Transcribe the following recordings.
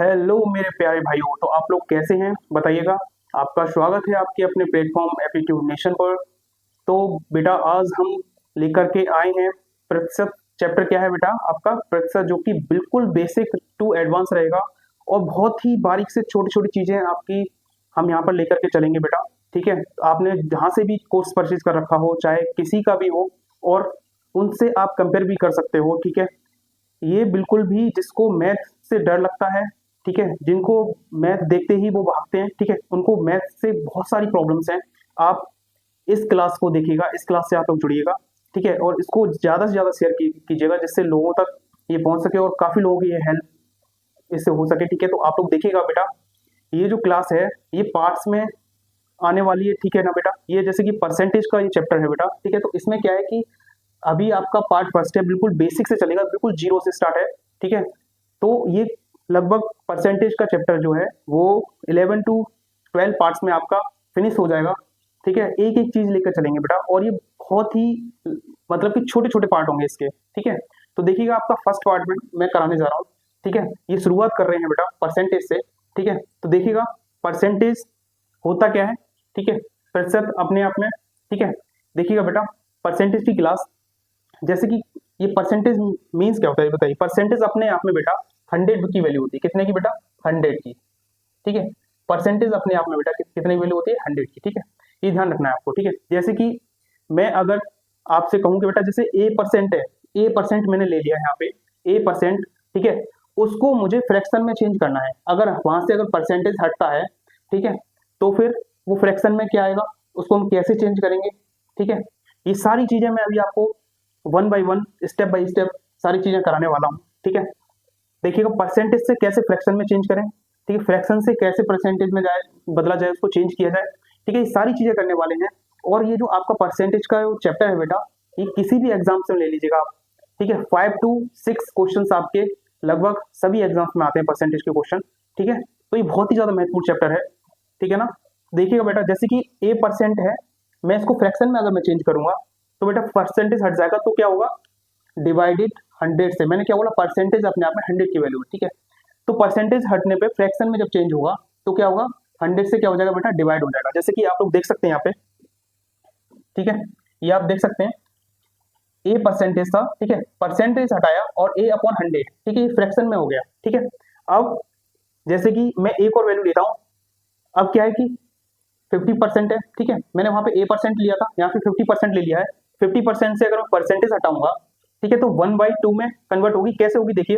Hello मेरे प्यारे भाइयों, तो आप लोग कैसे हैं बताइएगा। आपका स्वागत है आपके अपने प्लेटफॉर्म एप्टीट्यूड नेशन पर। तो बेटा आज हम लेकर के आए हैं प्रतिशत। चैप्टर क्या है बेटा आपका? प्रतिशत, जो कि बिल्कुल बेसिक टू एडवांस रहेगा और बहुत ही बारीक से छोटी छोटी चीजें आपकी हम यहाँ पर लेकर के चलेंगे बेटा। ठीक है, आपने जहाँ से भी कोर्स परचेज कर रखा हो, चाहे किसी का भी हो, और उनसे आप कंपेयर भी कर सकते हो। ठीक है, ये बिल्कुल भी जिसको मैथ से डर लगता है, ठीक है, जिनको मैथ देखते ही वो भागते हैं, ठीक है, उनको मैथ से बहुत सारी प्रॉब्लम्स हैं। आप इस क्लास को देखिएगा, इस क्लास से आप लोग जुड़िएगा, ठीक है, और इसको ज़्यादा से ज़्यादा शेयर कीजिएगा जिससे लोगों तक ये पहुंच सके और काफ़ी लोगों की ये हेल्प इससे हो सके। ठीक है, तो आप लोग देखिएगा बेटा, ये जो क्लास है ये पार्ट्स में आने वाली है। ठीक है ना बेटा, ये जैसे कि परसेंटेज का ये चैप्टर है बेटा। ठीक है, तो इसमें क्या है कि अभी आपका पार्ट फर्स्ट है, बिल्कुल बेसिक से चलेगा, बिल्कुल जीरो से स्टार्ट है। ठीक है, तो ये लगभग परसेंटेज का चैप्टर जो है वो 11 टू 12 पार्ट्स में आपका फिनिश हो जाएगा। ठीक है, एक एक चीज लेकर चलेंगे बेटा, और ये बहुत ही मतलब कि छोटे छोटे पार्ट होंगे इसके। ठीक है, तो देखिएगा आपका फर्स्ट पार्ट में मैं कराने जा रहा हूँ। ठीक है, ये शुरुआत कर रहे हैं बेटा परसेंटेज से। ठीक है, तो देखिएगा परसेंटेज होता क्या है। ठीक है, प्रतिशत अपने आप में। ठीक है, देखिएगा बेटा परसेंटेज की क्लास, जैसे कि ये परसेंटेज मींस क्या होता है बताइए। परसेंटेज अपने आप में बेटा 100 की वैल्यू होती है। कितने की बेटा? 100 की। ठीक है, परसेंटेज अपने आप में बेटा कितने की वैल्यू होती है? 100 की। ठीक है, ये ध्यान रखना है आपको। ठीक है, जैसे कि मैं अगर आपसे कहूँ कि बेटा जैसे ए परसेंट है, ए परसेंट मैंने ले लिया है यहाँ पे, ए परसेंट। ठीक है, उसको मुझे फ्रैक्शन में चेंज करना है। अगर वहां से अगर परसेंटेज हटता है, ठीक है, तो फिर वो फ्रैक्शन में क्या आएगा, उसको हम कैसे चेंज करेंगे। ठीक है, ये सारी चीजें मैं अभी आपको one by one, step by step सारी चीजें कराने वाला हूँ। ठीक है, देखिएगा परसेंटेज से कैसे फ्रैक्शन में चेंज करें, ठीक है, फ्रैक्शन से कैसे परसेंटेज में जाए, बदला जाए, उसको चेंज किया जाए। ठीक है, ये सारी चीजें करने वाले हैं। और ये जो आपका परसेंटेज का चैप्टर है बेटा, ये किसी भी एग्जाम से ले लीजिएगा आप। ठीक है, 5 to 6 क्वेश्चन आपके लगभग सभी एग्जाम्स में आते हैं परसेंटेज के क्वेश्चन। ठीक है, तो ये बहुत ही ज्यादा महत्वपूर्ण चैप्टर है। ठीक है ना, देखिएगा बेटा जैसे कि ए परसेंट है, मैं इसको फ्रैक्शन में अगर मैं चेंज करूंगा तो बेटा परसेंटेज हट जाएगा, तो क्या होगा? डिवाइडेड 100 से। मैंने क्या बोला? परसेंटेज अपने आप में 100 की वैल्यू है। ठीक है, तो परसेंटेज हटने पे फ्रैक्शन में जब चेंज होगा तो क्या होगा? 100 से क्या हो जाएगा बेटा? डिवाइड हो जाएगा। जैसे कि आप लोग देख सकते हैं यहाँ पे, ठीक है, ये आप देख सकते हैं ए परसेंटेज था, ठीक है, परसेंटेज हटाया और ए अपॉन 100। ठीक है, ये फ्रैक्शन में हो गया। ठीक है, अब जैसे कि मैं एक और वैल्यू लेता हूं, अब क्या है कि 50% है। ठीक है, मैंने वहां पे ए परसेंट लिया था, यहाँ पे 50% ले लिया है। 50% से अगर मैं परसेंटेज हटाऊंगा, ठीक है, तो 1/2 में कन्वर्ट होगी। कैसे होगी देखिए,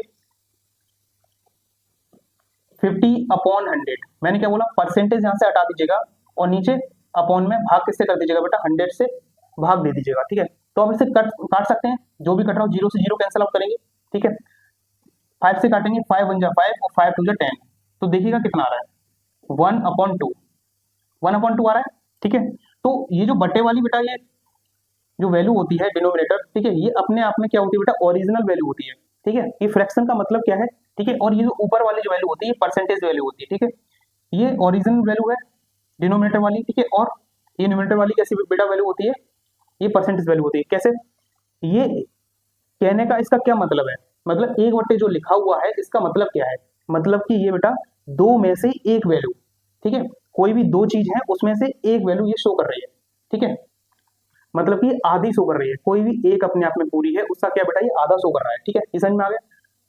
50/100। मैंने क्या बोला? परसेंटेज यहाँ से हटा दीजिएगा और नीचे अपॉन में भाग किससे कर दीजिएगा बेटा? 100 से भाग दे दीजिएगा। ठीक है, तो हम इसे काट सकते हैं, जो भी कट रहा हो जीरो से जीरो कैंसिल आउट करेंगे। ठीक है, 5 से काटेंगे, 5 1 जा 5 और 5 2 जा 10। तो देखिएगा कितना आ रहा है, 1/2, 1/2 आ रहा है। ठीक है, तो ये जो बटे वाली बेटा ये जो वैल्यू होती है डिनोमिनेटर, ठीक है, ये अपने आप में क्या होती है बेटा? ओरिजिनल वैल्यू होती है। ठीक है, ये फ्रैक्शन का मतलब क्या है? ठीक है, और ये जो ऊपर वाली जो वैल्यू होती है परसेंटेज वैल्यू होती है। ठीक है, ये ओरिजिनल वैल्यू है डिनोमिनेटर वाली। ठीक है, और ये न्यूमरेटर वाली कैसी बेटा वैल्यू होती है? ये परसेंटेज वैल्यू होती है। कैसे? ये कहने का इसका क्या मतलब है? मतलब एक बट्टे जो लिखा हुआ है इसका मतलब क्या है? मतलब कि ये बेटा दो में से एक वैल्यू, ठीक है, कोई भी दो चीज है उसमें से एक वैल्यू ये शो कर रही है। ठीक है, मतलब कि आधी शो कर रही है, कोई भी एक अपने आप में पूरी है, उसका क्या बेटा? ये आधा शो कर रहा है। ठीक है, ये समझ में आ गया?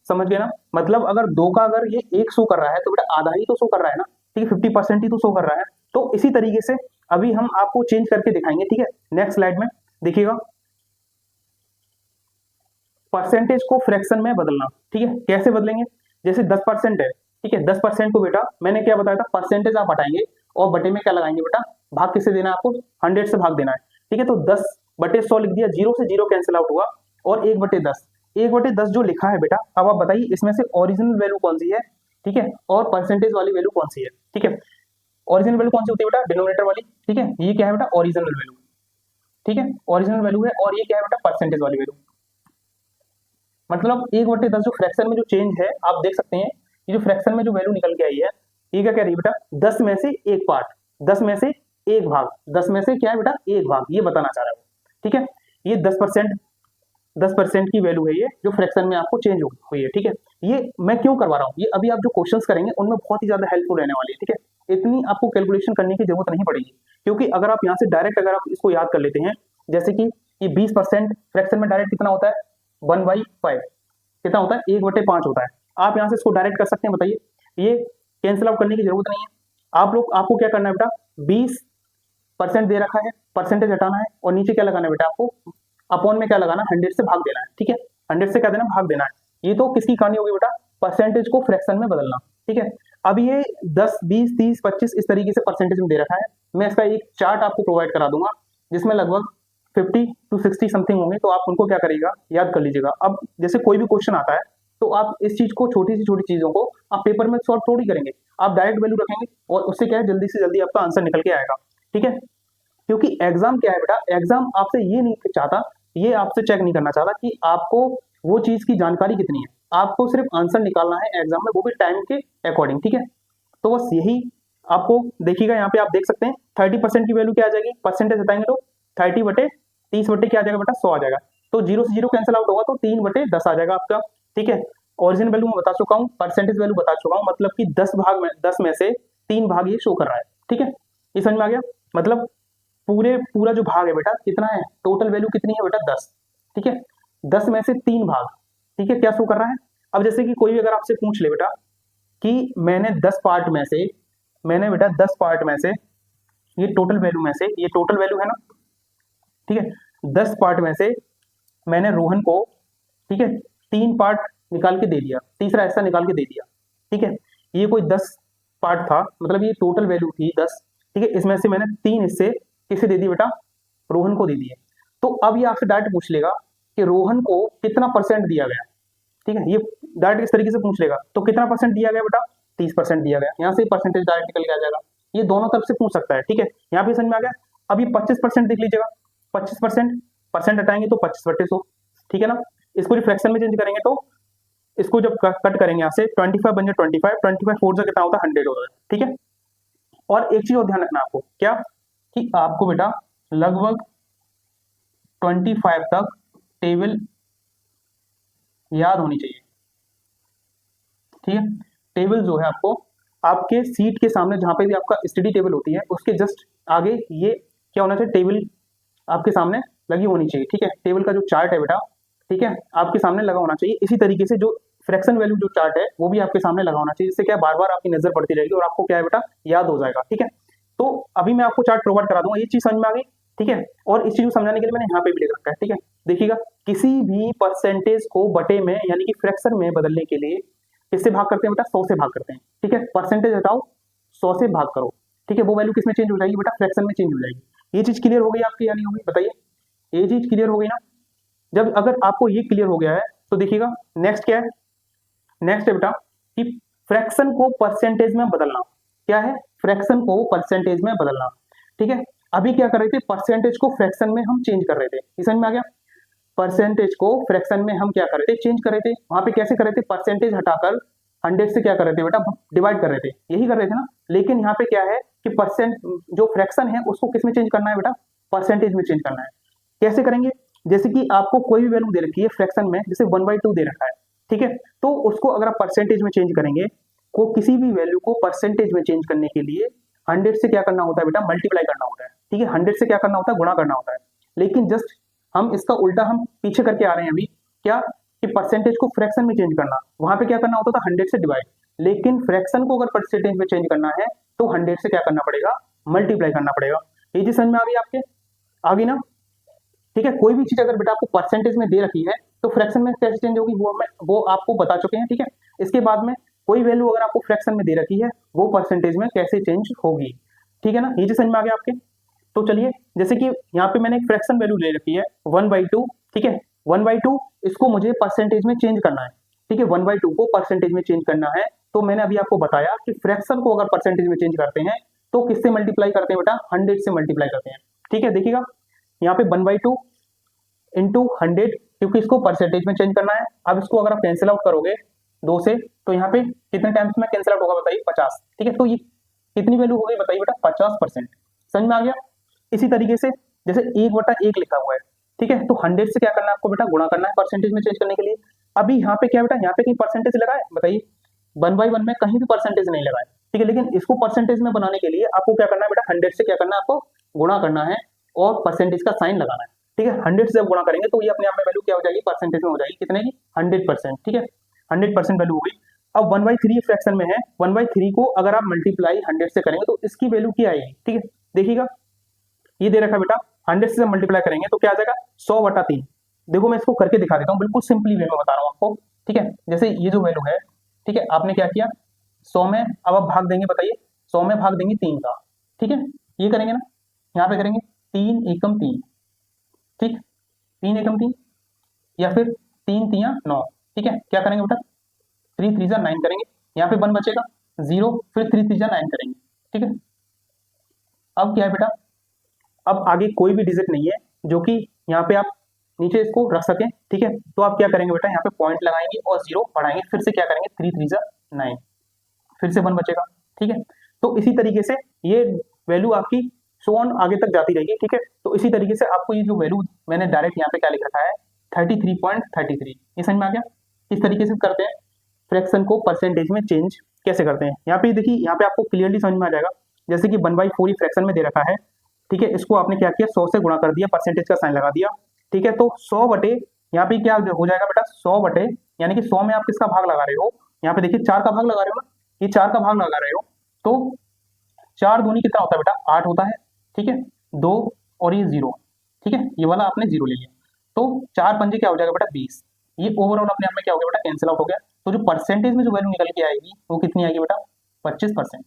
समझ गए ना? मतलब अगर दो का अगर ये एक शो कर रहा है तो बेटा आधा ही तो शो कर रहा है ना। ठीक है, 50% ही तो शो कर रहा है। तो इसी तरीके से अभी हम आपको चेंज करके दिखाएंगे। ठीक है, नेक्स्ट स्लाइड में देखिएगा परसेंटेज को फ्रैक्शन में बदलना। ठीक है, कैसे बदलेंगे? जैसे 10% है, ठीक है, 10% को बेटा मैंने क्या बताया था? परसेंटेज आप हटाएंगे और बटे में क्या लगाएंगे बेटा? भाग किससे देना है आपको? 100 से भाग देना है। ठीक है, तो 10/100 लिख दिया, जीरो से जीरो कैंसिल आउट हुआ, और 1/10, 1/10 जो लिखा है बेटा, अब आप बताइए इसमें से ओरिजिनल वैल्यू कौन सी है? ठीक है, और परसेंटेज वाली वैल्यू कौन सी है? ठीक है, ओरिजिनल वैल्यू कौन सी होती है बेटा? डिनोमिनेटर वाली। ठीक है, ये क्या है बेटा? Original value. ठीक है, ओरिजिनल वैल्यू है, और ये क्या है बेटा? परसेंटेज वाली वैल्यू। मतलब 1/10 जो फ्रैक्शन में जो चेंज है, आप देख सकते हैं ये जो फ्रैक्शन में जो वैल्यू निकल के आई है, ये क्या कह रही है बेटा? 10 में से एक पार्ट, 10 में से एक भाग, 10 में से क्या है बेटा? एक भाग, ये बताना चाह रहा है। ठीक है, ये 10%, 10% की वैल्यू है ये जो फ्रैक्शन में आपको चेंज हुई है, ठीक है। ये मैं क्यों करवा रहा हूँ, ये अभी आप जो क्वेश्चंस करेंगे उनमें बहुत ही ज्यादा हेल्पफुल रहने वाली है, ठीक है। इतनी आपको कैलकुलेशन करने की जरूरत नहीं पड़ेगी, क्योंकि अगर आप यहाँ से डायरेक्ट अगर आप इसको याद कर लेते हैं, जैसे कि ये 20% फ्रैक्शन में डायरेक्ट कितना होता है, 1/5 कितना होता है, 1/5 होता है। आप यहाँ से इसको डायरेक्ट कर सकते हैं, बताइए, ये कैंसिल आउट करने की जरूरत नहीं है। आपको क्या करना है बेटा, 20% दे रखा है, परसेंटेज हटाना है और नीचे क्या लगाना है बेटा, आपको अपॉन में क्या लगाना, 100 से भाग देना है, ठीक है। 100 से क्या देना, भाग देना है। ये तो किसकी कहानी होगी बेटा, परसेंटेज को फ्रैक्शन में बदलना, ठीक है। अब ये 10, 20, 30, 25 इस तरीके से परसेंटेज में दे रखा है। मैं इसका एक चार्ट आपको प्रोवाइड करा दूंगा जिसमें लगभग 50 to 60 समथिंग होंगे, तो आप उनको क्या करिएगा, याद कर लीजिएगा। अब जैसे कोई भी क्वेश्चन आता है तो आप इस चीज को, छोटी सी छोटी चीजों को आप पेपर में सॉल्व थोड़ी करेंगे, आप डायरेक्ट वैल्यू रखेंगे और उससे क्या है, जल्दी से जल्दी आपका आंसर निकल के आएगा, ठीक है। क्योंकि एग्जाम क्या है बेटा, एग्जाम आपसे ये नहीं चाहता, ये आपसे चेक नहीं करना चाहता कि आपको वो चीज की जानकारी कितनी है, आपको सिर्फ आंसर निकालना है एग्जाम में, वो भी टाइम के अकॉर्डिंग, ठीक है। तो बस यही आपको देखिएगा, यहाँ पे आप देख सकते हैं 30% की वैल्यू क्या आ जाएगी, परसेंटेज बताएंगे तो 30/30 क्या आ जाएगा बेटा, 100 आ जाएगा। तो 0 से 0 कैंसिल आउट होगा तो 3/10 आ जाएगा आपका, ठीक है। ओरिजिनल वैल्यू मैं बता चुका हूँ, परसेंटेज वैल्यू बता चुका हूँ, मतलब कि 10 में से 3 भाग ये शो कर रहा है, ठीक है। ये समझ में आ गया, मतलब पूरा जो भाग है बेटा कितना है, टोटल वैल्यू कितनी है बेटा, 10, ठीक है। 10 में से 3 भाग, ठीक है, क्या शो कर रहा है। अब जैसे कि कोई भी अगर आपसे पूछ ले बेटा कि मैंने 10 पार्ट में से, ये टोटल वैल्यू में से, ये टोटल वैल्यू है ना, ठीक है, 10 पार्ट में से मैंने रोहन को, ठीक है, 3 पार्ट निकाल के दे दिया, तीसरा हिस्सा निकाल के दे दिया, ठीक है। ये कोई 10 पार्ट था, मतलब ये टोटल वैल्यू थी 10, ठीक है। इसमें से मैंने 3 हिस्से किसे दे दिए बेटा, रोहन को दे दिए। तो अब ये आपसे डायरेक्ट पूछ लेगा कि रोहन को कितना परसेंट दिया गया, ठीक है। ये डायरेक्ट इस तरीके से पूछ लेगा, तो कितना परसेंट दिया गया बेटा, 30% दिया गया, यहाँ से परसेंटेज डायरेक्ट निकल के आ जाएगा। ये दोनों तरफ से पूछ सकता है, ठीक है। यहाँ पे समझ में आ गया। अब ये 25% देख लीजिएगा, 25% परसेंट हटाएंगे तो 25/100, ठीक है ना। इसको फ्रैक्शन में चेंज करेंगे तो इसको जब कट करेंगे यहाँ से 25 बन जाए 25 4 से कितना होता है, 100 होता है, ठीक है। और एक चीज और ध्यान रखना आपको, क्या कि आपको बेटा लगभग 25 तक टेबल याद होनी चाहिए, ठीक है। टेबल जो है आपको आपके सीट के सामने, जहां पे भी आपका स्टडी टेबल होती है उसके जस्ट आगे ये क्या होना चाहिए, टेबल आपके सामने लगी होनी चाहिए, ठीक है। टेबल का जो चार्ट है बेटा, ठीक है, आपके सामने लगा होना चाहिए। इसी तरीके से जो फ्रैक्शन वैल्यू जो चार्ट है वो भी आपके सामने लगा होना चाहिए, जिससे क्या बार बार आपकी नजर पड़ती रहेगी और आपको क्या है बेटा, याद हो जाएगा, ठीक है। तो अभी मैं आपको चार्ट प्रोवाइड करा दूंगा, ये चीज समझ में आ गई, ठीक है। और इस चीज को समझाने के लिए मैंने यहाँ पे भी लिख रखा है, ठीक है। देखिएगा, किसी भी परसेंटेज को बटे में यानी कि फ्रैक्शन में बदलने के लिए किससे भाग करते हैं बेटा, 100 से भाग करते हैं, ठीक है। परसेंटेज हटाओ, 100 से भाग करो, ठीक है। वो वैल्यू किसमें चेंज हो जाएगी बेटा, फ्रैक्शन में चेंज हो जाएगी। ये चीज क्लियर हो गई आपकी या नहीं होगी, बताइए, ये चीज क्लियर हो गई ना। जब अगर आपको ये क्लियर हो गया है तो देखिएगा नेक्स्ट क्या है, नेक्स्ट है बेटा कि फ्रैक्शन को परसेंटेज में बदलना। क्या है, फ्रैक्शन को परसेंटेज में बदलना, ठीक है। अभी क्या कर रहे थे, परसेंटेज को फ्रैक्शन में हम चेंज कर रहे थे, ये समझ में आ गया। परसेंटेज को फ्रैक्शन में हम क्या कर रहे थे, चेंज कर रहे थे। वहां पे कैसे कर रहे थे, परसेंटेज हटाकर 100 से क्या कर रहे थे बेटा, डिवाइड कर रहे थे, यही कर रहे थे ना। लेकिन यहाँ पे क्या है कि परसेंट जो फ्रैक्शन है उसको किस में चेंज करना है बेटा, परसेंटेज में चेंज करना है। कैसे करेंगे, जैसे कि आपको कोई भी वैल्यू दे रखी है फ्रैक्शन में, जैसे 1/2 दे रखा है, ठीक है। तो उसको अगर आप परसेंटेज में चेंज करेंगे, को किसी भी वैल्यू को परसेंटेज में चेंज करने के लिए 100 से क्या करना होता है बेटा, मल्टीप्लाई करना होता है, ठीक है। 100 से क्या करना होता है, गुणा करना होता है। लेकिन जस्ट हम इसका उल्टा हम पीछे करके आ रहे हैं अभी, क्या कि परसेंटेज को फ्रैक्शन में चेंज करना, वहां पे क्या करना होता था, 100 से डिवाइड। लेकिन फ्रैक्शन को अगर परसेंटेज में चेंज करना है तो 100 से क्या करना पड़ेगा, मल्टीप्लाई करना पड़ेगा। ये चीज समझ में आ गई आपके, आ गई ना, ठीक है। कोई भी चीज अगर बेटा आपको परसेंटेज में दे रखी है तो फ्रैक्शन में कैसे चेंज होगी, वो आपको बता चुके हैं, ठीक है। इसके बाद में कोई वैल्यू अगर आपको फ्रैक्शन में दे रखी है वो परसेंटेज में कैसे चेंज होगी, ठीक है ना। ये चीज समझ में आ गया आपके। तो चलिए, जैसे कि यहाँ पे मैंने एक फ्रैक्शन वैल्यू ले रखी है 1/2, ठीक है। 1/2 इसको मुझे परसेंटेज में चेंज करना है, ठीक है। 1/2 को परसेंटेज में चेंज करना है तो मैंने अभी आपको बताया कि फ्रैक्शन को अगर परसेंटेज में चेंज करते हैं तो किससे मल्टीप्लाई करते हैं बेटा, 100 से मल्टीप्लाई करते हैं, ठीक है। देखिएगा यहाँ पे 1/2 इंटू 100, क्योंकि इसको परसेंटेज में चेंज करना है। अब इसको अगर आप कैंसिल आउट करोगे 2 से तो यहाँ पे कितने टाइम्स में कैंसिल आउट होगा बताइए, 50, ठीक है। तो ये कितनी वैल्यू हो गई बताइए बेटा, 50%। समझ में आ गया। इसी तरीके से जैसे 1/1 लिखा हुआ है, ठीक है। तो 100 से क्या करना है आपको बेटा, गुणा करना है परसेंटेज में चेंज करने के लिए। अभी यहाँ पे क्या बेटा, यहाँ पे कहीं परसेंटेज लगा है बताइए, 1/1 में कहीं भी परसेंटेज नहीं लगा है, ठीक है। लेकिन इसको परसेंटेज में बनाने के लिए आपको क्या करना है बेटा, 100 से क्या करना है आपको, गुणा करना है और परसेंटेज का साइन लगाना है, ठीक है। 100 से जब गुणा करेंगे तो ये अपने आप में वैल्यू क्या हो जाएगी, परसेंटेज में हो जाएगी, कितने की, 100%, ठीक है। 100% वैल्यू हो गई। अब 1/3 फ्रैक्शन में है, 1/3 को अगर आप मल्टीप्लाई 100 से करेंगे तो इसकी वैल्यू क्या आएगी, ठीक है। देखिएगा ये दे रखा है बेटा, 100 से मल्टीप्लाई करेंगे तो क्या आ जाएगा, 100/3। देखो मैं इसको करके दिखा देता हूँ, बिल्कुल सिंपली वे में बता रहा हूँ आपको, ठीक है। जैसे ये जो वैल्यू है, ठीक है, आपने क्या किया, 100 में अब आप भाग देंगे, बताइए 100 में भाग देंगे 3 का, ठीक है। ये करेंगे ना, यहाँ पे करेंगे 3 एकम 3, ठीक, 3 एकम 3 या फिर 3 3 9, ठीक है। क्या करेंगे बेटा, 3 3 9 करेंगे, यहाँ पे 1 बचेगा 0, फिर 3 3 9 करेंगे, ठीक है। अब क्या है बेटा, अब आगे कोई भी डिजिट नहीं है जो कि यहाँ पे आप नीचे इसको रख सकें, ठीक है। तो आप क्या करेंगे बेटा, यहाँ पे पॉइंट लगाएंगे और 0 बढ़ाएंगे, फिर से क्या करेंगे, 3 3 9, फिर से 1 बचेगा, ठीक है। तो इसी तरीके से ये वैल्यू आपकी सो ऑन आगे तक जाती रहेगी, ठीक है। तो इसी तरीके से आपको ये जो वैल्यू मैंने डायरेक्ट यहाँ पे क्या लिख रखा है, 33.33, ये समझ में आ गया। इस तरीके से करते हैं फ्रैक्शन को परसेंटेज में चेंज कैसे करते हैं। यहाँ पे देखिए, यहाँ पे आपको क्लियरली समझ में आ जाएगा, जैसे कि 1/4 ही फ्रैक्शन में दे रखा है, ठीक है। इसको आपने क्या किया, 100 से गुणा कर दिया, परसेंटेज का साइन लगा दिया, ठीक है। तो 100 बटे यहाँ पे क्या हो जाएगा बेटा, 100 बटे यानी कि 100 में आप किसका भाग लगा रहे हो, यहाँ पे देखिए 4 का भाग लगा रहे हो ना, ये 4 का भाग लगा रहे हो, तो 4 दूनी कितना होता है बेटा, 8 होता है, ठीक है। 2 और ये 0, ठीक है, ये वाला आपने 0 ले लिया, तो 4 पंजे क्या हो जाएगा बेटा, 20। ये ओवरऑल अपने आप में क्या हो गया बेटा, कैंसिल आउट हो गया। तो जो परसेंटेज में जो वैल्यू निकल के आएगी वो कितनी आएगी बेटा, 25%।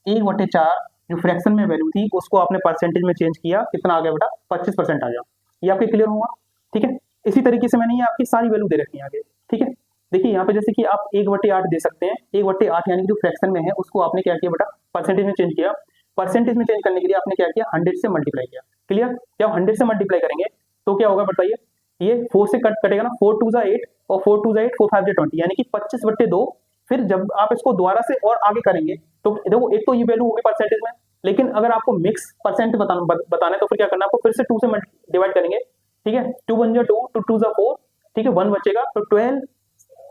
1/4 जो फ्रैक्शन में वैल्यू थी उसको आपने परसेंटेज में चेंज किया, कितना आ गया बेटा, 25% आ गया। ये आपके क्लियर हुआ, ठीक है। इसी तरीके से मैंने ये आपकी सारी वैल्यू दे रखी है आगे, ठीक है। देखिए यहाँ पे जैसे कि आप 1/8 दे सकते हैं, 1/8 यानी कि जो फ्रैक्शन में है उसको आपने क्या किया बेटा, परसेंटेज में चेंज किया। परसेंटेज में चेंज करने के लिए आपने क्या किया, 100 से मल्टीप्लाई किया, क्लियर। जब 100 से मल्टीप्लाई करेंगे तो क्या होगा बताइए, ये 4 से कटेगा ना, 4 2 8 और 4 2 8 4 5 20, यानी कि 25/2। फिर जब आप इसको दोबारा से और आगे करेंगे तो देखो, एक तो ये वैल्यू होगी परसेंटेज में, लेकिन अगर आपको मिक्स परसेंट बताना है तो फिर क्या करना है आपको, फिर से 2 से डिवाइड करेंगे, ठीक है। 2 1 2, 2 2 4, ठीक है, 1 बचेगा, तो 12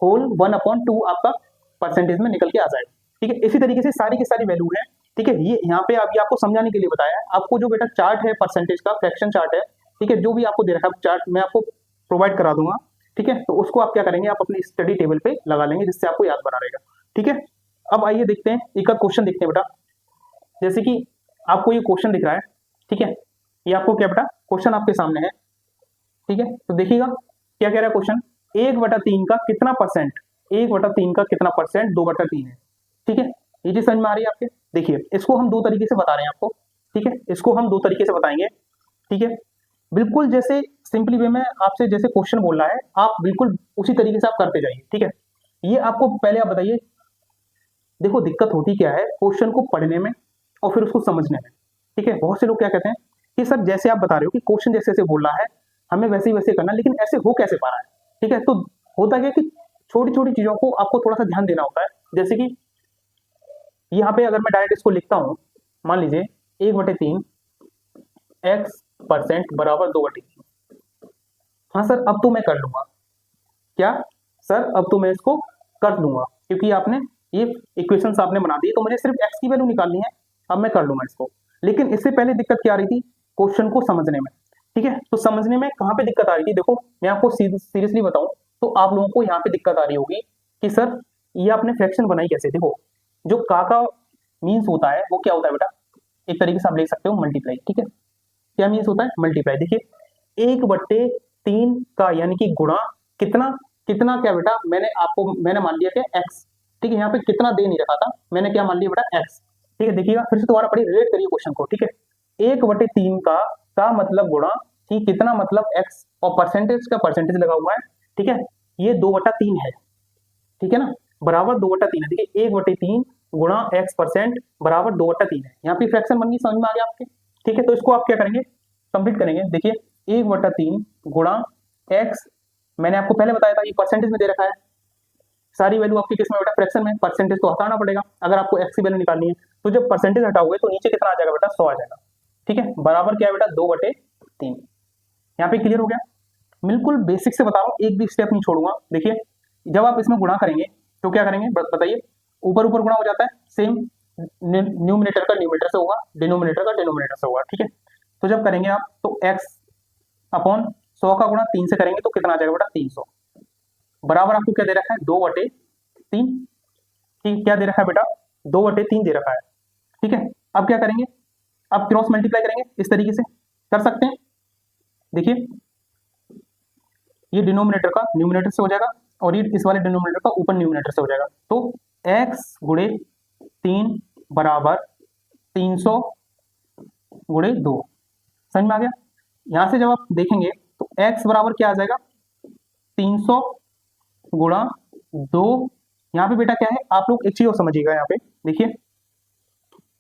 होल 1/2 आपका परसेंटेज में निकल के आ जाएगा, ठीक है। इसी तरीके से सारी की सारी वैल्यू है, ठीक है। ये यहाँ पे अभी आपको समझाने के लिए बताया है। आपको जो बेटा चार्ट है परसेंटेज का, फ्रैक्शन चार्ट है, ठीक है, जो भी आपको दे रखा है चार्ट मैं आपको प्रोवाइड करा दूंगा, ठीक है। तो उसको आप क्या करेंगे, आप अपने स्टडी टेबल पे लगा लेंगे, जिससे आपको याद बना रहेगा, ठीक है। अब आइए देखते हैं, एक क्वेश्चन देखते हैं बेटा। जैसे कि आपको ये क्वेश्चन दिख रहा है, ठीक है, ये आपको क्या बेटा, क्वेश्चन आपके सामने है, ठीक है। तो देखिएगा क्या कह रहा है क्वेश्चन, 1/3 का कितना परसेंट, 1/3 का कितना परसेंट 2/3 है, ठीक है। ये चीज समझ में आ रही है आपके। देखिए इसको हम दो तरीके से बता रहे हैं आपको, ठीक है, इसको हम दो तरीके से बताएंगे, ठीक है। बिल्कुल जैसे सिंपली वे में आपसे जैसे क्वेश्चन बोल रहा है, आप बिल्कुल उसी तरीके से आप करते जाइए, ठीक है। ये आपको पहले आप बताइए, देखो दिक्कत होती क्या है क्वेश्चन को पढ़ने में और फिर उसको समझने में, ठीक है। बहुत से लोग क्या कहते हैं कि सर जैसे आप बता रहे हो कि क्वेश्चन जैसे जैसे बोल रहा है हमें वैसे ही वैसे करना, लेकिन ऐसे हो कैसे पा रहा है, ठीक है। तो होता क्या कि छोटी छोटी चीजों को आपको थोड़ा सा ध्यान देना होता है। जैसे कि यहाँ पे अगर मैं डायरेक्ट इसको लिखता हूँ, मान लीजिए 1/3 x% बराबर 2/3। हाँ सर अब तो मैं कर लूंगा, क्या सर अब तो मैं इसको कर लूंगा, क्योंकि आपने ये इक्वेशंस आपने बना दी, तो मुझे सिर्फ x की वैल्यू निकालनी है, अब मैं कर लूंगा इसको। लेकिन इससे पहले दिक्कत क्या आ रही थी, क्वेश्चन को समझने में, ठीक है। तो समझने में कहाँ पे दिक्कत आ रही थी, देखो मैं आपको सीरियसली बताऊं तो आप लोगों को यहाँ पे दिक्कत आ रही होगी कि सर ये आपने फ्रैक्शन बनाई कैसे। देखो जो का मीन्स होता है वो क्या होता है बेटा, एक तरीके से आप लिख सकते हो मल्टीप्लाई, ठीक है। क्या मीन्स होता है, मल्टीप्लाई। देखिए 1/3 का यानी कि गुणा कितना, कितना क्या बेटा, मैंने मान लिया क्या x, ठीक है। यहाँ पे कितना दे नहीं रखा था, मैंने क्या मान लिया बेटा x, ठीक है। देखिएगा फिर से दोबारा पढ़िए, रिलेट करिए क्वेश्चन को, ठीक है। 1/3 का मतलब गुणा, ठीक, कितना मतलब x, और परसेंटेज का परसेंटेज लगा हुआ है, ठीक है। ये 2/3 है, ठीक है ना, बराबर 2/3 है। देखिए 1/3 गुणा x% बराबर 2/3 है। यहाँ पे फ्रैक्शन बन गई, समझ में आ गया आपके, ठीक है। तो इसको आप क्या करेंगे, कंप्लीट करेंगे। देखिए 1/3 गुणा x, मैंने आपको पहले बताया था ये परसेंटेज में दे रखा है, सारी वैल्यू आपकी किस में बेटा, फ्रैक्शन में, परसेंटेज तो हटाना पड़ेगा अगर आपको x की वैल्यू निकालनी है। तो जब परसेंटेज हटाओगे तो नीचे कितना आ जाएगा बेटा, 100 आ जाएगा, ठीक है। बराबर क्या है बेटा, 2/3, यहाँ पे क्लियर हो गया? बिल्कुल बेसिक से बता रहा हूँ, एक भी स्टेप नहीं छोड़ूंगा। देखिए जब आप इसमें गुणा करेंगे तो क्या करेंगे बताइए, ऊपर ऊपर गुणा हो जाता है, सेम न्यूमिनेटर का न्यूमिनेटर से होगा, डिनोमिनेटर का डिनोमिनेटर से होगा, ठीक है। तो जब करेंगे आप तो x अपॉन 100 का गुणा 3 से करेंगे तो कितना आ जाएगा बेटा 300, बराबर आपको क्या दे रखा है 2/3, ठीक, क्या दे रखा है बेटा 2/3 दे रखा है, ठीक है। अब क्या करेंगे, अब क्रॉस मल्टीप्लाई करेंगे, इस तरीके से कर सकते हैं। देखिए ये डिनोमिनेटर का न्यूमिनेटर से हो जाएगा और ये इस वाले डिनोमिनेटर का ऊपर न्यूमिनेटर से हो जाएगा, तो x गुणे 3 बराबर 300 गुणे 2, समझ में आ गया? यहां से जब आप देखेंगे तो x बराबर क्या आ जाएगा 300 गुणा 2। यहाँ पे बेटा क्या है, आप लोग एक चीज और समझिएगा, यहाँ पे देखिए,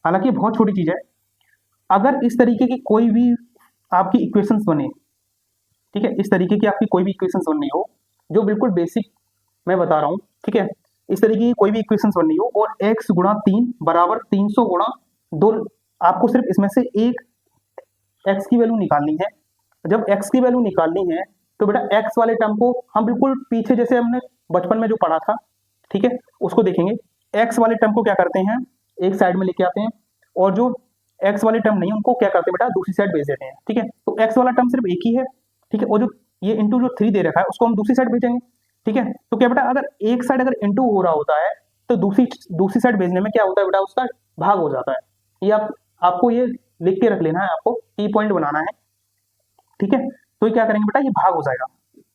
हालांकि बहुत छोटी चीज है, अगर इस तरीके की कोई भी आपकी इक्वेशंस बने, ठीक है, इस तरीके की आपकी कोई भी इक्वेशंस बननी हो, जो बिल्कुल बेसिक मैं बता रहा हूँ, ठीक है, इस तरीके की कोई भी इक्वेशंस बननी हो और x गुणा 3 बराबर 300 गुणा 2, आपको सिर्फ इसमें से एक x की वैल्यू निकालनी है। जब x की वैल्यू निकालनी है तो बेटा x वाले टर्म को हम बिल्कुल पीछे जैसे हमने बचपन में जो पढ़ा था, ठीक है, उसको देखेंगे। x वाले टर्म को क्या करते हैं, एक साइड में लेके आते हैं, और जो x वाले टर्म नहीं उनको क्या करते हैं बेटा दूसरी साइड भेज देते हैं, ठीक है। तो x वाला टर्म सिर्फ एक ही है, ठीक है, और जो ये इंटू जो 3 दे रखा है उसको हम दूसरी साइड भेजेंगे, ठीक है। तो क्या बेटा अगर एक साइड अगर इंटू हो रहा होता है तो दूसरी साइड भेजने में क्या होता है बेटा उसका भाग हो जाता है। ये आपको ये लिख के रख लेना है, आपको की पॉइंट बनाना है, ठीक है। तो ये क्या करेंगे बेटा, ये भाग हो जाएगा।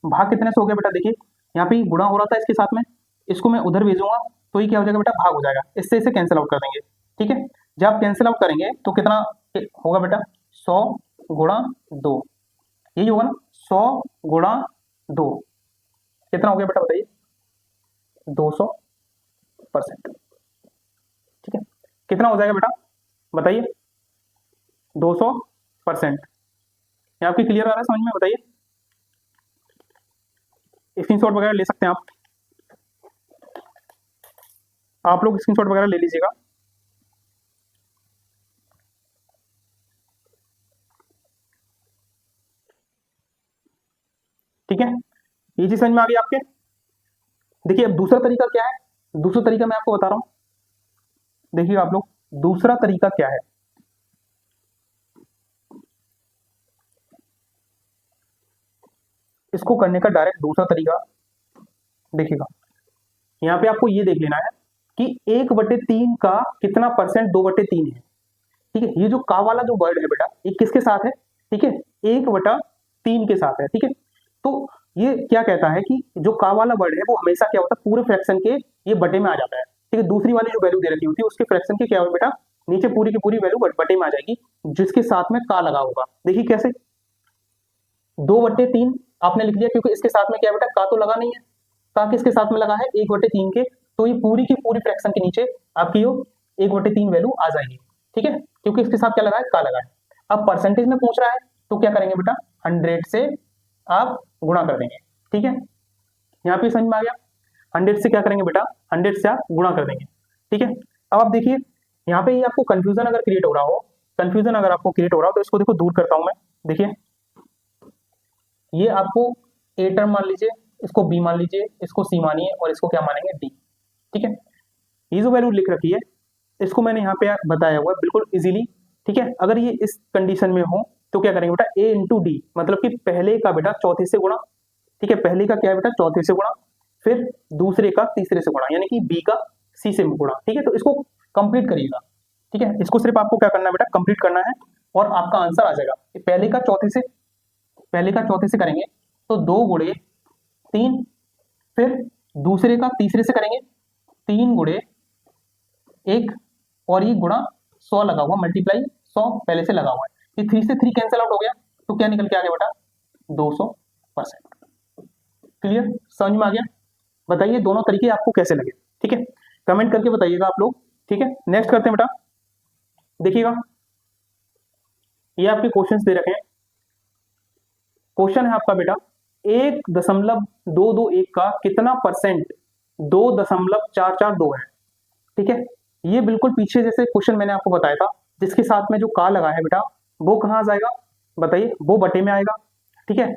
भाग कितने से हो गया बेटा, देखिए यहाँ पे गुणा हो रहा था इसके साथ में, इसको मैं उधर भेजूंगा तो ये क्या हो जाएगा बेटा भाग हो जाएगा, इससे इसे कैंसिल आउट कर देंगे, ठीक है। जब आप कैंसिल आउट करेंगे तो कितना होगा बेटा 100 गुणा 2, यही होगा ना 100 गुणा 2 कितना हो गया बेटा बताइए 200%, ठीक है। कितना हो जाएगा बेटा बताइए 200%। ये आपकी क्लियर आ रहा है समझ में, बताइए, स्क्रीनशॉट वगैरह ले सकते हैं आप लोग स्क्रीनशॉट वगैरह ले लीजिएगा। ठीक है, ये चीज समझ में आ गई आपके। देखिए अब दूसरा तरीका क्या है, दूसरा तरीका मैं आपको बता रहा हूं, देखिए आप लोग दूसरा तरीका क्या है। इसको करने का डायरेक्ट दूसरा तरीका देखिएगा, यहाँ पे आपको ये देख लेना है कि 1/3 का कितना परसेंट 2/3 है, ठीक है। ये जो का वाला जो वर्ड है बेटा ये किसके साथ है, ठीक है 1/3 के साथ है, ठीक है। तो ये क्या कहता है कि जो का वाला वर्ड है वो हमेशा क्या होता है पूरे फ्रैक्शन के ये बटे में आ जाता है, ठीक है। दूसरी वाली जो वैल्यू दे रखी होती है उसके फ्रैक्शन की क्या होगा बेटा नीचे पूरी की पूरी वैल्यू बटे में आ जाएगी जिसके साथ में का लगा होगा। देखिए कैसे 2/3 आपने लिख दिया क्योंकि इसके साथ में क्या है बेटा का तो लगा नहीं है, का किसके साथ में लगा है 1/3 के, तो ये पूरी की पूरी फ्रैक्शन के नीचे आपकी यो 1/3 वैल्यू आ जाएगी, ठीक है, क्योंकि इसके साथ क्या लगा है का लगा है। अब परसेंटेज में पूछ रहा है तो क्या करेंगे बेटा 100 से आप गुणा कर देंगे, ठीक है। यहाँ पे समझ में आ गया, 100 से क्या करेंगे बेटा 100 से आप गुणा कर देंगे, ठीक है। अब आप देखिए यहाँ पे ये आपको कंफ्यूजन अगर क्रिएट हो रहा हो, कंफ्यूजन अगर आपको क्रिएट हो रहा हो तो इसको देखो दूर करता हूं मैं। देखिए ये आपको ए टर्म मान लीजिए, इसको बी मान लीजिए, इसको सी मानिए और इसको क्या मानेंगे डी, ठीक है। ये जो वैल्यू लिख रखी है इसको मैंने यहाँ पे बताया हुआ है बिल्कुल इजीली, ठीक है। अगर ये इस कंडीशन में हो तो क्या करेंगे बेटा ए इंटू डी, मतलब कि पहले का बेटा चौथे से गुणा, ठीक है, पहले का क्या है बेटा चौथे से गुणा, फिर दूसरे का तीसरे से गुणा, यानी कि बी का सी से गुणा, ठीक है। तो इसको कंप्लीट करिएगा, ठीक है, इसको सिर्फ आपको क्या करना है बेटा कंप्लीट करना है और आपका आंसर आ जाएगा। पहले का चौथे से करेंगे तो 2 गुणे 3, फिर दूसरे का तीसरे से करेंगे 3 गुणे 1 और ये गुणा 100 लगा हुआ, मल्टीप्लाई 100 पहले से लगा हुआ है, ये 3 से 3 कैंसिल आउट हो गया तो क्या निकल के आ गया बेटा 200%। क्लियर, समझ में आ गया। बताइए दोनों तरीके आपको कैसे लगे, ठीक है, कमेंट करके बताइएगा आप लोग, ठीक है। नेक्स्ट करते हैं बेटा, देखिएगा ये आपके क्वेश्चंस दे रखे हैं। क्वेश्चन है आपका बेटा 1.221 का कितना परसेंट 2.442 है, ठीक है। ये बिल्कुल पीछे जैसे क्वेश्चन मैंने आपको बताया था जिसके साथ में जो का लगा है बेटा वो कहाँ आ जाएगा बताइए, वो बटे में आएगा। ठीक है।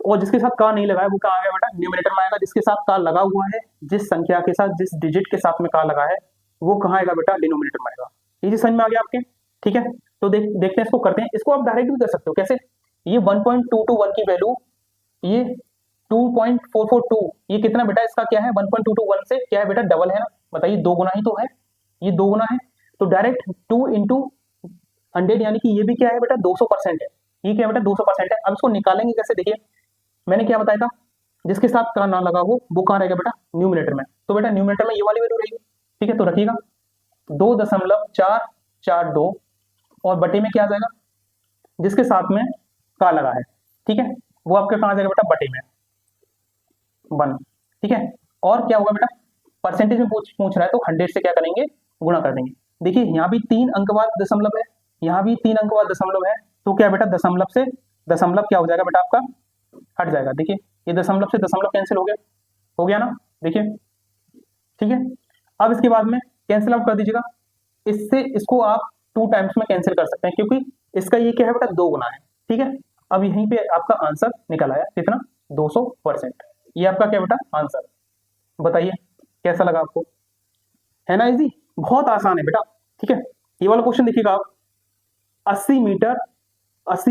और जिसके साथ का नहीं लगा है वो कहाँ आ गया बेटा, न्यूमरेटर में आएगा। जिसके साथ का लगा हुआ है, जिस संख्या के साथ, जिस डिजिट के साथ में का लगा है, वो कहाँ आएगा बेटा, डिनोमिनेटर में आएगा। ये चीज समझ में आ गया आपके, ठीक है। तो देखते हैं इसको, करते हैं इसको। आप डायरेक्ट भी कर सकते हो, कैसे, ये 1.221 की वैल्यू, ये 2.442, ये कितना बेटा, इसका क्या है, 1.221 से क्या है बेटा, डबल है ना, बताइए, दो गुना ही तो है, ये दो गुना है। तो डायरेक्ट 2 इंटू 100, यानी कि ये भी क्या है बेटा, 200% है। ये क्या है बेटा, 200% है। अब इसको निकालेंगे कैसे, देखिए मैंने क्या बताया था, जिसके साथ का ना लगा हो वो कहाँ रहेगा बेटा, न्यूमरेटर में। तो बेटा न्यूमरेटर में ये वाली वैल्यू रहेगी, ठीक है। तो रखिएगा 2.442 और बटे में क्या आ जाएगा, जिसके साथ में का लगा है, ठीक है, वो आपके कहाँ आ जाएगा बेटा, बटे में 1, ठीक है। और क्या होगा बेटा, परसेंटेज में पूछ रहा है तो 100 से क्या करेंगे, गुणा कर देंगे। देखिए यहाँ भी 3 अंक बाद दशमलव है, यहाँ भी 3 अंक बाद दशमलव है, तो क्या बेटा, दशमलव से दशमलव क्या हो जाएगा बेटा, आपका हट जाएगा। देखिए ये दशमलव से दशमलव कैंसिल हो गया ना, देखिए, ठीक है। अब इसके बाद में कैंसिल आउट कर दीजिएगा, इससे इसको आप 2 टाइम्स में कैंसिल कर सकते हैं, क्योंकि इसका ये क्या है बेटा, 2 गुना है, ठीक है। अब यहीं पे आपका आंसर निकल आया, कितना, 200%। ये आपका क्या बेटा, आंसर। बताइए कैसा लगा आपको, है ना इजी, बहुत आसान है बेटा, ठीक है। ये वाला क्वेश्चन देखिएगा आप, 80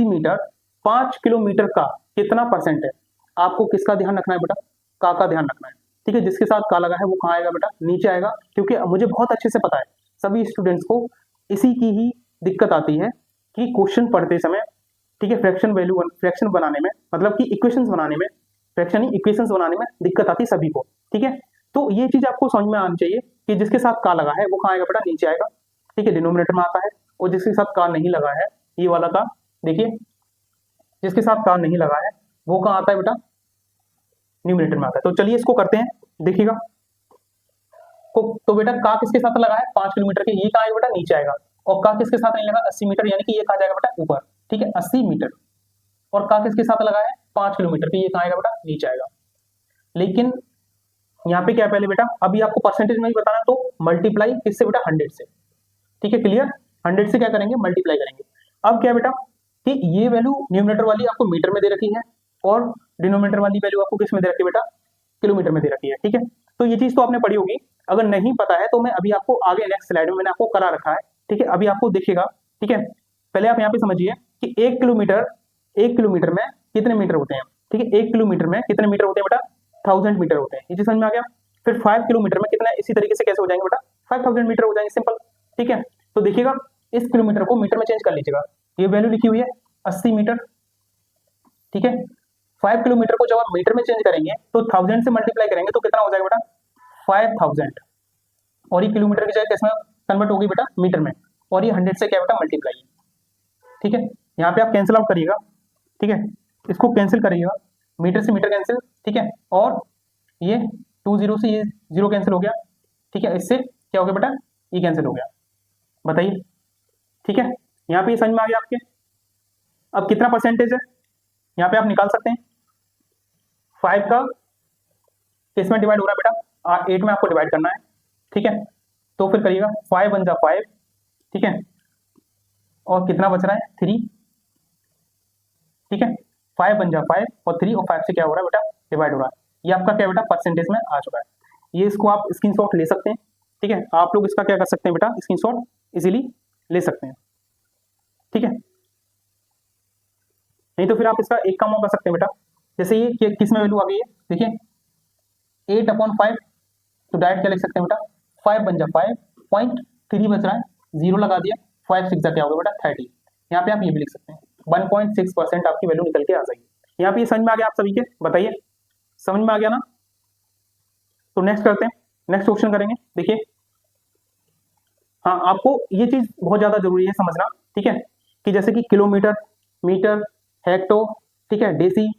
मीटर 5 किलोमीटर का कितना परसेंट है। आपको किसका ध्यान रखना है बेटा, का ध्यान रखना है, ठीक है। जिसके साथ का लगा है वो कहाँ आएगा बेटा, नीचे आएगा। क्योंकि मुझे बहुत अच्छे से पता है सभी स्टूडेंट्स को इसी की ही दिक्कत आती है कि क्वेश्चन पढ़ते समय, ठीक है, फ्रैक्शन बनाने में, मतलब कि इक्वेशंस बनाने में, फ्रैक्शन ही इक्वेशंस बनाने में दिक्कत आती है सभी को, ठीक है। तो ये चीज आपको समझ में आनी चाहिए कि जिसके साथ का लगा है वो कहाँ आएगा बेटा, नीचे आएगा, ठीक है, डिनोमिनेटर में आता है। और जिसके साथ का नहीं लगा है, ये वाला का, देखिए जिसके साथ का नहीं लगा है वो कहाँ आता है बेटा, न्यूमरेटर में आता है। तो चलिए इसको करते हैं, देखिएगा। तो बेटा का किसके साथ लगा है, 5 किलोमीटर के, ये कहाँ आएगा बेटा, नीचे आएगा। और का किसके साथ नहीं लगा, 80 मीटर, यानी कि ये कहाँ जाएगा बेटा, ऊपर, ठीक है, 80 मीटर। और का किसके साथ लगा है, 5 किलोमीटर के, ये कहाँ आएगा बेटा, नीचे आएगा। लेकिन यहाँ पे क्या है पहले बेटा, अभी आपको परसेंटेज में ही बताना, तो मल्टीप्लाई किससे बेटा, 100 से, ठीक है, क्लियर। 100 से क्या करेंगे, मल्टीप्लाई करेंगे। अब क्या बेटा कि ये वैल्यू न्यूमरेटर वाली आपको मीटर में दे रखी है और डिनोमिनेटर वाली वैल्यू आपको किस में दे रखी है बेटा, किलोमीटर में दे रखी है, ठीक है। तो ये चीज तो आपने पढ़ी होगी, अगर नहीं पता है तो मैं अभी आपको आगे नेक्स्ट स्लाइड में मैंने आपको करा रखा है, ठीक है। अभी आपको देखिएगा, ठीक है। पहले आप यहाँ पे समझिए कि 1 किलोमीटर में कितने मीटर होते हैं, ठीक है। 1 किलोमीटर में कितने मीटर होते हैं बेटा, 1000 मीटर होते हैं, ये चीज समझ में आ गया। फिर 5 किलोमीटर में कितना है, इसी तरीके से कैसे हो जाएंगे बेटा, 5000 मीटर हो जाएंगे, सिंपल, ठीक है। तो देखिएगा इस किलोमीटर को मीटर में चेंज कर लीजिएगा, ये वैल्यू लिखी हुई है 80 मीटर, ठीक है। 5 किलोमीटर को जब आप मीटर में चेंज करेंगे तो 1000 से मल्टीप्लाई करेंगे तो कितना हो जाएगा बेटा, 5000। और ये किलोमीटर की जगह किसमें कन्वर्ट होगी बेटा, मीटर में। और ये 100 से क्या बेटा, मल्टीप्लाई, ठीक है। यहाँ पे आप कैंसिल आउट करिएगा, ठीक है, इसको कैंसिल करिएगा, मीटर से मीटर कैंसिल, ठीक है। और ये 2 0 से ये 0 कैंसिल हो गया, ठीक है। इससे क्या हो गया बेटा, ये कैंसिल हो गया। बताइए, ठीक है, यहाँ पे ये समझ में आ गया आपके। अब कितना परसेंटेज है यहाँ पे आप निकाल सकते हैं, 5 का किसमें डिवाइड हो रहा है बेटा, 8 में आपको डिवाइड करना है, ठीक है। तो फिर करिएगा 5 1 जा 5, ठीक है। और कितना बच रहा है, 3, ठीक है। 5 1 जा 5 और 3 और 5 से क्या हो रहा है बेटा, डिवाइड हो रहा है। ये आपका क्या बेटा, परसेंटेज में आ चुका है। ये इसको आप स्क्रीनशॉट ले सकते हैं, ठीक है। आप लोग इसका क्या कर सकते हैं बेटा, स्क्रीनशॉट इजीली ले सकते हैं, ठीक है। नहीं तो फिर आप इसका एक काम और कर सकते हैं बेटा, जैसे ये किस में वैल्यू आ गई है, देखिए 8/5, तो डायरेक्ट क्या लिख सकते हैं बेटा, 5 बन जा 5, 0.3 बच रहा है, 0 लगा दिया, 5 6 क्या होगा बेटा, 30। यहाँ पे आप ये भी लिख सकते हैं, 1.6% आपकी वैल्यू निकल के आ जाएगी। यहाँ पे ये समझ में आ गया आप सभी के, बताइए समझ में आ गया ना। तो नेक्स्ट करते हैं, नेक्स्ट क्वेश्चन करेंगे। देखिए हाँ, आपको ये चीज बहुत ज्यादा जरूरी है समझना, ठीक है, कि जैसे कि किलोमीटर, मीटर, हेक्टो, ठीक है, डेसी,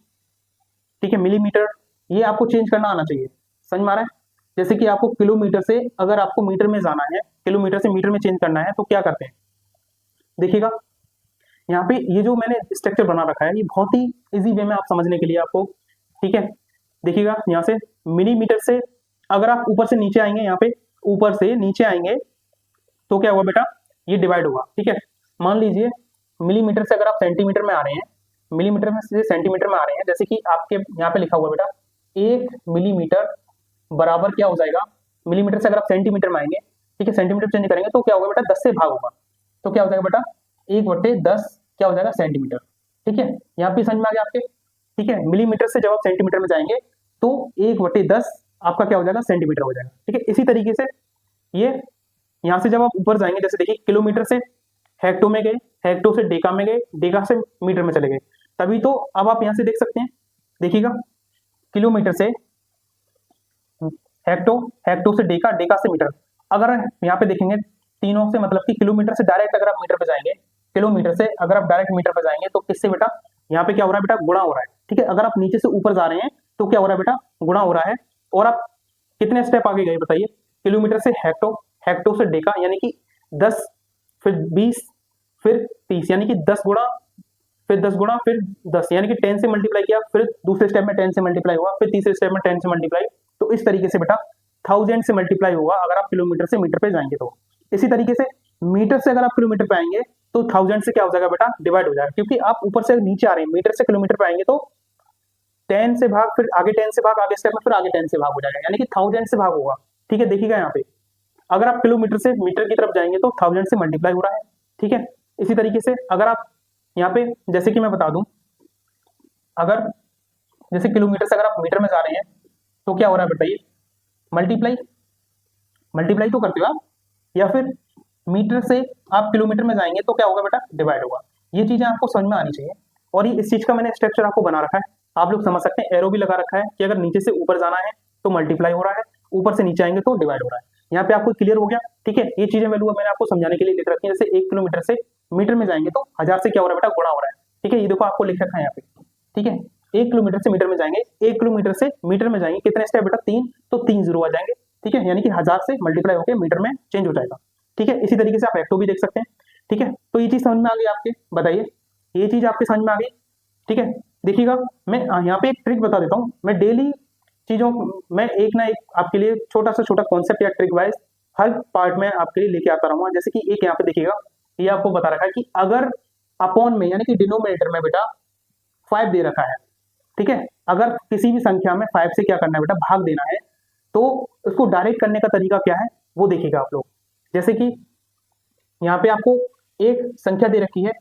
ठीक है, मिलीमीटर, ये आपको चेंज करना आना चाहिए। समझ में आ रहा है। जैसे कि आपको किलोमीटर से अगर आपको मीटर में जाना है, किलोमीटर से मीटर में चेंज करना है, तो क्या करते हैं, देखिएगा यहाँ पे ये जो मैंने स्ट्रक्चर बना रखा है, ये बहुत ही इजी वे में आप समझने के लिए आपको, ठीक है। देखिएगा यहाँ से मिलीमीटर से अगर आप ऊपर से नीचे आएंगे, यहाँ पे ऊपर से नीचे आएंगे तो क्या हुआ बेटा, ये डिवाइड होगा, ठीक है। मान लीजिए मिलीमीटर से अगर आप सेंटीमीटर में आ रहे हैं मिलीमीटर में से सेंटीमीटर में आ रहे हैं, जैसे कि आपके यहाँ पे लिखा हुआ बेटा 1 मिलीमीटर बराबर क्या हो जाएगा, मिलीमीटर से अगर आप सेंटीमीटर में आएंगे, ठीक है, सेंटीमीटर चेंज करेंगे तो क्या होगा बेटा 10 से भाग होगा, तो क्या हो जाएगा बेटा 1/10 क्या हो जाएगा सेंटीमीटर। ठीक है, यहाँ पे समझ में आ गया आपके। ठीक है, मिलीमीटर से जब आप सेंटीमीटर में जाएंगे तो 1/10 आपका क्या हो जाएगा सेंटीमीटर हो जाएगा। ठीक है, इसी तरीके से ये यहाँ से जब आप ऊपर जाएंगे, जैसे देखिए किलोमीटर से हेक्टो में गए, हेक्टो से डेका में गए, डेका से मीटर में चले गए, तभी तो अब आप यहाँ से देख सकते हैं, देखिएगा किलोमीटर से हेक्टो, हेक्टो से डेका, डेका से मीटर। अगर यहाँ पे देखेंगे तीनों से मतलब कि किलोमीटर से डायरेक्ट अगर आप मीटर पे जाएंगे, किलोमीटर से अगर आप डायरेक्ट मीटर पे जाएंगे तो किससे बेटा यहाँ पे क्या हो रहा है बेटा गुणा हो रहा है। ठीक है, अगर आप नीचे से ऊपर जा रहे हैं तो क्या हो रहा है बेटा गुणा हो रहा है। और आप कितने स्टेप आगे गए बताइए, किलोमीटर से हेक्टो, हेक्टो से डेका यानी कि 10 फिर 20 फिर 30 यानी कि 10 गुणा फिर 10 गुणा फिर 10 यानी कि 10 से मल्टीप्लाई किया, फिर दूसरे स्टेप में 10 से मल्टीप्लाई हुआ, फिर तीसरे स्टेप में 10 से मल्टीप्लाई। तो इस तरीके से बेटा 1000 से मल्टीप्लाई होगा अगर आप किलोमीटर से मीटर पे जाएंगे तो। इसी तरीके से मीटर से अगर आप किलोमीटर पे आएंगे तो 1000 से क्या हो जाएगा बेटा डिवाइड हो जाएगा, क्योंकि आप ऊपर से नीचे आ रहे हैं, मीटर से किलोमीटर पे आएंगे तो 10 से भाग, फिर आगे 10 से भाग, आगे स्टेप में फिर आगे 10 से भाग हो जाएगा, यानी कि 1000 से भाग होगा। ठीक है, देखिएगा यहाँ पे अगर आप किलोमीटर से मीटर की तरफ जाएंगे तो 1000 से मल्टीप्लाई हो रहा है। ठीक है, इसी तरीके से अगर आप यहाँ पे जैसे कि मैं बता दूं, अगर जैसे किलोमीटर से अगर आप मीटर में जा रहे हैं तो क्या हो रहा है बताइए मल्टीप्लाई, मल्टीप्लाई तो करते हो आप, या फिर मीटर से आप किलोमीटर में जाएंगे तो क्या होगा बेटा डिवाइड होगा। ये चीजें आपको समझ में आनी चाहिए, और ये इस चीज का मैंने स्ट्रक्चर आपको बना रखा है, आप लोग समझ सकते हैं। एरो भी लगा रखा है कि अगर नीचे से ऊपर जाना है तो मल्टीप्लाई हो रहा है, ऊपर से नीचे आएंगे तो डिवाइड हो रहा है। यहाँ पे आपको क्लियर हो गया। ठीक है, ये चीजें वैल्यू मैंने आपको समझाने के लिए लिख रखी है। जैसे 1 किलोमीटर से मीटर में जाएंगे तो 1000 से क्या हो रहा है बेटा गुणा हो रहा है। ठीक है, ये देखो आपको लिख रखा है यहाँ पे। ठीक है, 1 किलोमीटर से मीटर में जाएंगे, 1 किलोमीटर से मीटर में जाएंगे, कितने स्टेप बेटा 3, तो 3 जीरो आ जाएंगे। ठीक है, यानी कि 1000 से मल्टीप्लाई होकर मीटर में चेंज हो जाएगा। ठीक है, इसी तरीके से आप हेक्टो भी देख सकते हैं। ठीक है, तो ये चीज समझ में आ गई आपके, बताइए ये चीज आपके समझ में आ गई। ठीक है, देखिएगा मैं यहाँ पे एक ट्रिक बता देता हूँ। मैं डेली चीजों मैं एक ना एक आपके लिए छोटा से छोटा कॉन्सेप्ट या ट्रिक वाइज हर पार्ट में आपके लिए लेके आता रहूंगा। जैसे कि एक यहाँ पे देखिएगा, ये आपको बता रखा है कि अगर अपॉन में यानी कि डिनोमिनेटर में बेटा 5 दे रखा है, ठीक है, अगर किसी भी संख्या में 5 से क्या करना है बेटा भाग देना है, तो उसको डायरेक्ट करने का तरीका क्या है वो देखिएगा आप लोग। जैसे कि यहाँ पे आपको एक संख्या दे रखी है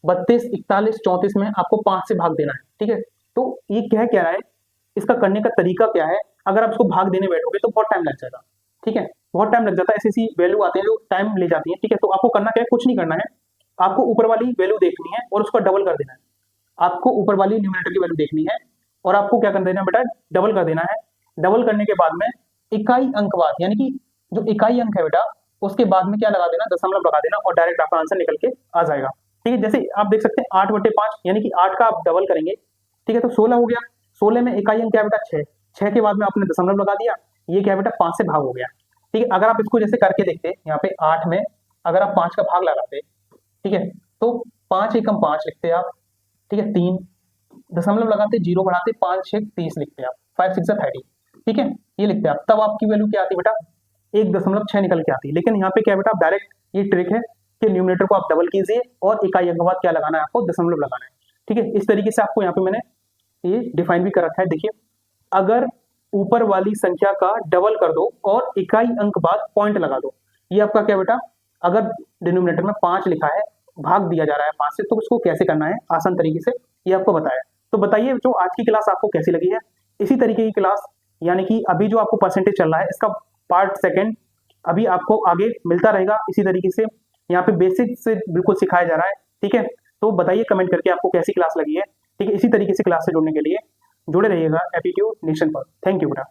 32, 41, 34 में आपको 5 से भाग देना है। ठीक है, तो ये क्या रहा है, इसका करने का तरीका क्या है। अगर आप इसको भाग देने बैठोगे तो बहुत टाइम लग जाएगा। ठीक है, बहुत टाइम लग जाता है, ऐसी वैल्यू आते हैं जो टाइम ले जाती है। ठीक है, तो आपको करना क्या है, कुछ नहीं करना है, आपको ऊपर वाली वैल्यू देखनी है और उसका डबल कर देना है। आपको ऊपर वाली न्यूमरेटर की वैल्यू देखनी है और आपको क्या कर देना है बेटा डबल कर देना है। डबल करने के बाद में इकाई अंक बाद यानी कि जो इकाई अंक है बेटा उसके बाद में क्या लगा देना, दशमलव लगा देना, और डायरेक्ट आपका आंसर निकल के आ जाएगा। ठीक है, जैसे आप देख सकते हैं 8/5 यानी कि 8 का आप डबल करेंगे। ठीक है, तो 16 हो गया। 16 में इकाई अंक क्या बेटा 6, 6 के बाद में आपने दशमलव लगा दिया, ये क्या बेटा 5 से भाग हो गया। ठीक है, अगर आप इसको जैसे करके देखते यहाँ पे 8 में अगर आप 5 का भाग लगाते, ठीक है, तो 5 एकम 5 लिखते आप। ठीक है, 3 दशमलव लगाते, 0 बढ़ाते, 5 6 30 लिखते आप, 5 6 30। ठीक है, ये लिखते आप, तब आपकी वैल्यू क्या आती बेटा 1.6 निकल के आती। लेकिन यहाँ पे क्या बेटा डायरेक्ट ये ट्रिक है कि न्यूमरेटर को आप डबल कीजिए और इकाई अंक बाद क्या लगाना है आपको दशमलव लगाना है। ठीक है, इस तरीके से आपको यहाँ पे मैंने ये डिफाइन भी कर रखा है। देखिए अगर ऊपर वाली संख्या का डबल कर दो और इकाई अंक बाद पॉइंट लगा दो, ये आपका क्या बेटा अगर डिनोमिनेटर में 5 लिखा है भाग दिया जा रहा है 5 से, तो उसको कैसे करना है आसान तरीके से ये आपको बताया। तो बताइए जो आज की क्लास आपको कैसी लगी है। इसी तरीके की क्लास यानी कि अभी जो आपको परसेंटेज चल रहा है इसका पार्ट सेकंड अभी आपको आगे मिलता रहेगा। इसी तरीके से यहाँ पे बेसिक से बिल्कुल सिखाया जा रहा है। ठीक है, तो बताइए कमेंट करके आपको कैसी क्लास लगी है। ठीक है, इसी तरीके से क्लास से जुड़ने के लिए जुड़े रहिएगा एप्टीट्यूड नेशन पर। थैंक यू बेटा।